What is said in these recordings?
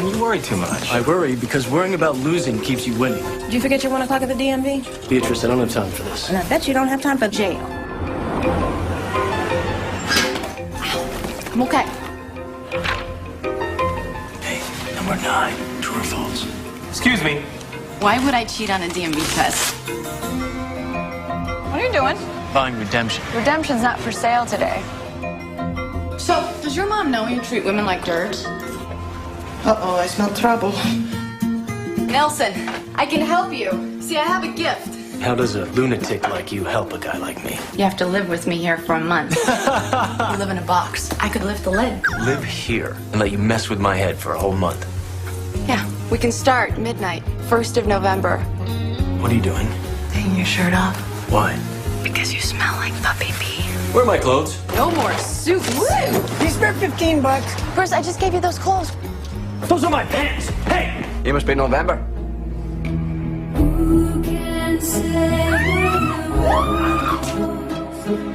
man. You worry too much. I worry because worrying about losing keeps you winning. Did you forget your 1 o'clock at the DMV? Beatrice, I don't have time for this. And I bet you don't have time for jail. I'm okay. Hey, number 9, true or false? Excuse me. Why would I cheat on a DMV test? What are you doing? Buying redemption. Redemption's not for sale today. So, does your mom know you treat women like dirt? Uh-oh, I smell trouble. Nelson, I can help you. See, I have a gift. How does a lunatic like you help a guy like me? You have to live with me here for a month. You live in a box. I could lift the lid. Live here and let you mess with my head for a whole month. Yeah, we can start midnight, 1st of November. What are you doing? Taking your shirt off. Why? Because you smell like puppy pee. Where are my clothes? No more soup. Woo! You spent $15. Bruce, I just gave you those clothes. Those are my pants! Hey! You must be November. Who can say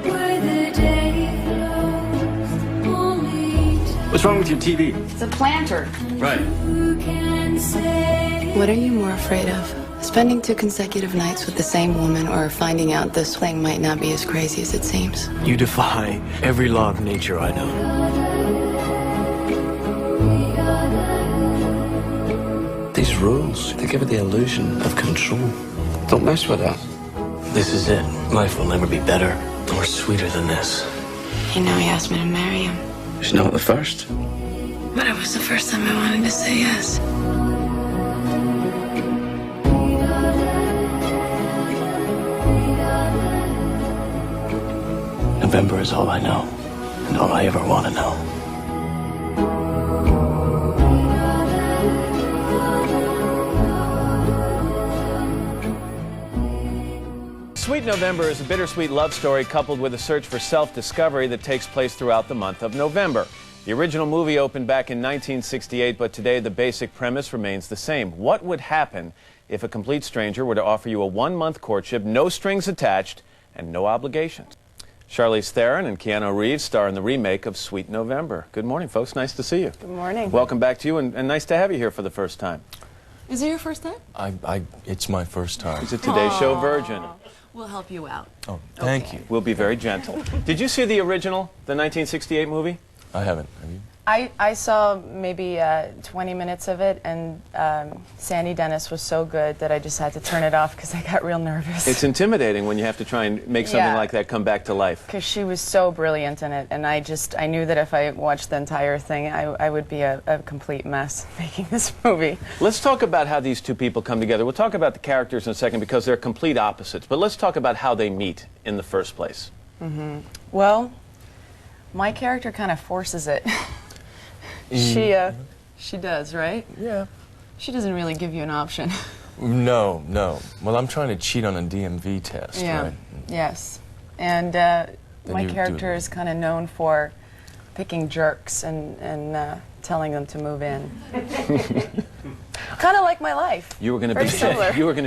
where the day flows? Only What's wrong with your TV? It's a planter. Right. who can say What are you more afraid of? Spending 2 consecutive nights with the same woman, or finding out this thing might not be as crazy as it seems? You defy every law of nature I know. These rules, they give it the illusion of control. Don't mess with that. This is it. Life will never be better or sweeter than this. You know, he asked me to marry him. It's not the first. But it was the first time I wanted to say yes. November is all I know, and all I ever want to know. Sweet November is a bittersweet love story coupled with a search for self-discovery that takes place throughout the month of November. The original movie opened back in 1968, but today the basic premise remains the same. What would happen if a complete stranger were to offer you a 1-month courtship, no strings attached, and no obligations? Charlize Theron and Keanu Reeves star in the remake of Sweet November. Good morning, folks. Nice to see you. Good morning. Welcome back to you, and nice to have you here for the first time. Is it your first time? It's my first time. He's a Today Show virgin. We'll help you out. Oh, thank you. We'll be very gentle. Did you see the original, the 1968 movie? I haven't. Have you? I saw maybe 20 minutes of it, and Sandy Dennis was so good that I just had to turn it off because I got real nervous. It's intimidating when you have to try and make something like that come back to life. Because she was so brilliant in it, and I knew that if I watched the entire thing, I would be a complete mess making this movie. Let's talk about how these two people come together. We'll talk about the characters in a second because they're complete opposites, but let's talk about how they meet in the first place. Mm-hmm. Well, my character kind of forces it. She does, right? Yeah. She doesn't really give you an option. No. Well, I'm trying to cheat on a DMV test, right? Yes. And my character is kind of known for picking jerks and telling them to move in. Kind of like my life. You were going to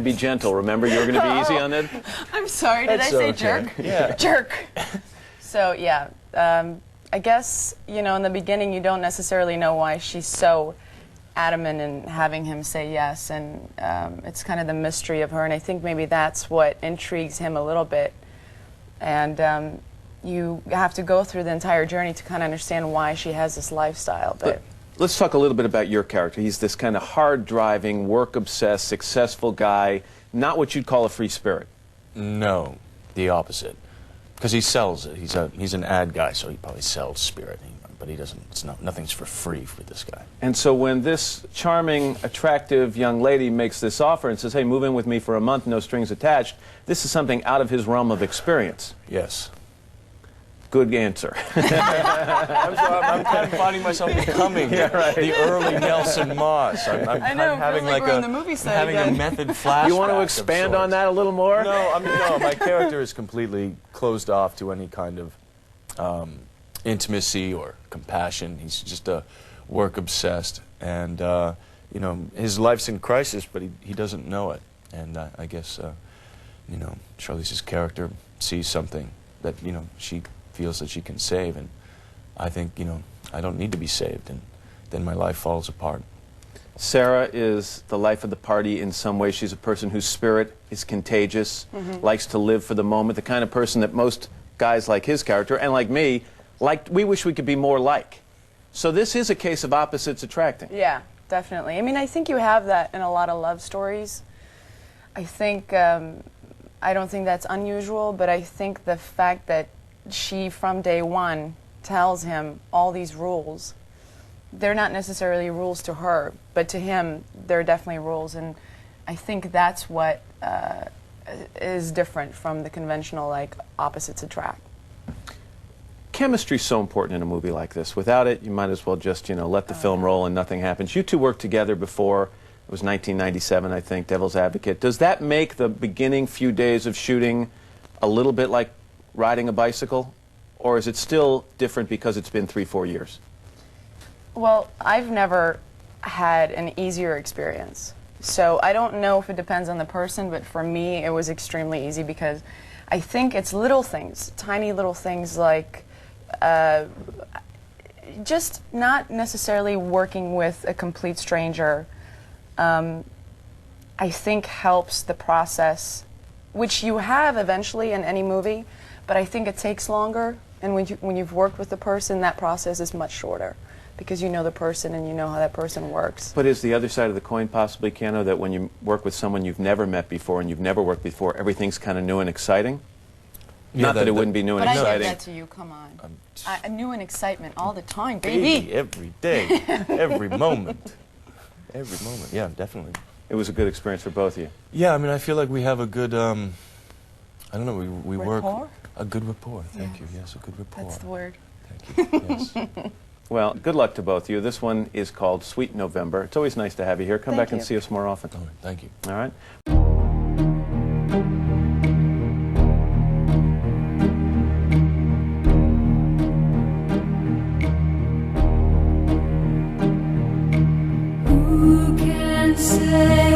be gentle. Remember, you were going to be easy on it. I'm sorry. Did I say jerk? Yeah. Jerk. So yeah. I guess, you know, in the beginning you don't necessarily know why she's so adamant in having him say yes, and it's kind of the mystery of her, and I think maybe that's what intrigues him a little bit. And you have to go through the entire journey to kind of understand why she has this lifestyle. But let's talk a little bit about your character. He's this kind of hard-driving, work-obsessed, successful guy, not what you'd call a free spirit. No, the opposite. Because he sells it. He's an ad guy, so he probably sells spirit. But he doesn't. Nothing's for free for this guy. And so when this charming, attractive young lady makes this offer and says, "Hey, move in with me for a month, no strings attached," this is something out of his realm of experience. Yes. Good answer. I'm kind of finding myself becoming the early Nelson Moss. I know. Having like we're on the movie set having again. a method flashback. You want to expand on that a little more? No, my character is completely closed off to any kind of intimacy or compassion. He's just a work-obsessed, and you know, his life's in crisis, but he doesn't know it. And I guess you know, Charlize's character sees something that, you know, she feels that she can save, and I think, you know, I don't need to be saved, and then my life falls apart. Sarah is the life of the party in some way. She's a person whose spirit is contagious, likes to live for the moment, the kind of person that most guys like his character, and like me, we wish we could be more like. So this is a case of opposites attracting. Yeah, definitely. I mean, I think you have that in a lot of love stories. I think, I don't think that's unusual, but I think the fact that she, from day one, tells him all these rules, they're not necessarily rules to her, but to him, they're definitely rules, and I think that's what is different from the conventional, like, opposites attract. Chemistry's so important in a movie like this. Without it, you might as well just, you know, let the film roll and nothing happens. You two worked together before. It was 1997, I think, Devil's Advocate. Does that make the beginning few days of shooting a little bit like riding a bicycle? Or is it still different because it's been 3-4 years? Well, I've never had an easier experience. So I don't know if it depends on the person, but for me, it was extremely easy because I think it's little things, tiny little things like just not necessarily working with a complete stranger, I think helps the process, which you have eventually in any movie, but I think it takes longer, and when you've worked with the person, that process is much shorter because you know the person and you know how that person works. But is the other side of the coin possibly, Keanu, that when you work with someone you've never met before and you've never worked before, everything's kind of new and exciting? Yeah, Not that it wouldn't be new and but exciting. I did that to you, come on. New and excitement all the time, baby. Every day, every moment. Every moment, yeah, definitely. It was a good experience for both of you. Yeah, I mean, I feel like we have a good, I don't know, we work... Rapport? A good rapport, thank you, yes, a good rapport. That's the word. Thank you, yes. Well, good luck to both of you. This one is called Sweet November. It's always nice to have you here. Come back and see us more often. All right, thank you. All right? Who can say